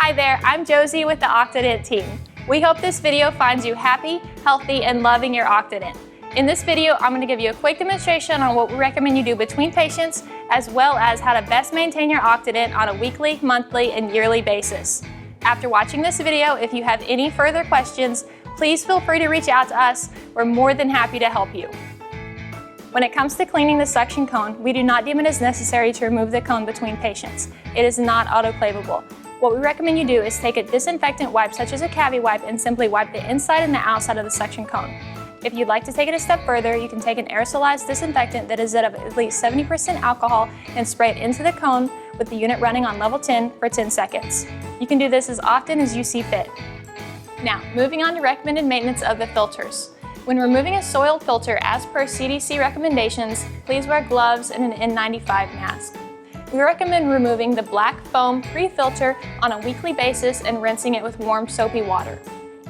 Hi there, I'm Josie with the OCTOdent team. We hope this video finds you happy, healthy, and loving your OCTOdent. In this video, I'm going to give you a quick demonstration on what we recommend you do between patients, as well as how to best maintain your OCTOdent on a weekly, monthly, and yearly basis. After watching this video, if you have any further questions, please feel free to reach out to us. We're more than happy to help you. When it comes to cleaning the suction cone, we do not deem it as necessary to remove the cone between patients. It is not autoclavable. What we recommend you do is take a disinfectant wipe such as a cavi wipe and simply wipe the inside and the outside of the suction cone. If you'd like to take it a step further, you can take an aerosolized disinfectant that is at least 70% alcohol and spray it into the cone with the unit running on level 10 for 10 seconds. You can do this as often as you see fit. Now, moving on to recommended maintenance of the filters. When removing a soiled filter as per CDC recommendations, please wear gloves and an N95 mask. We recommend removing the black foam pre-filter on a weekly basis and rinsing it with warm soapy water.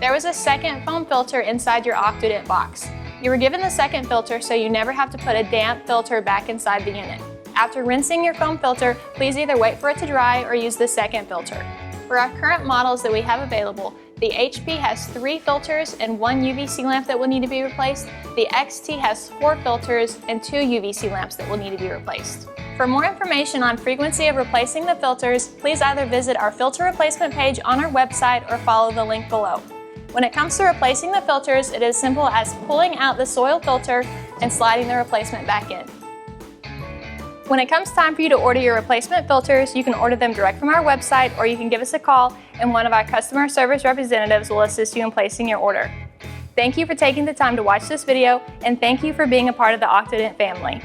There was a second foam filter inside your OCTOdent box. You were given the second filter so you never have to put a damp filter back inside the unit. After rinsing your foam filter, please either wait for it to dry or use the second filter. For our current models that we have available, the HP has 3 filters and 1 UVC lamp that will need to be replaced. The XT has 4 filters and 2 UVC lamps that will need to be replaced. For more information on frequency of replacing the filters, please either visit our filter replacement page on our website or follow the link below. When it comes to replacing the filters, it is simple as pulling out the soiled filter and sliding the replacement back in. When it comes time for you to order your replacement filters, you can order them direct from our website or you can give us a call and one of our customer service representatives will assist you in placing your order. Thank you for taking the time to watch this video and thank you for being a part of the OCTOdent family.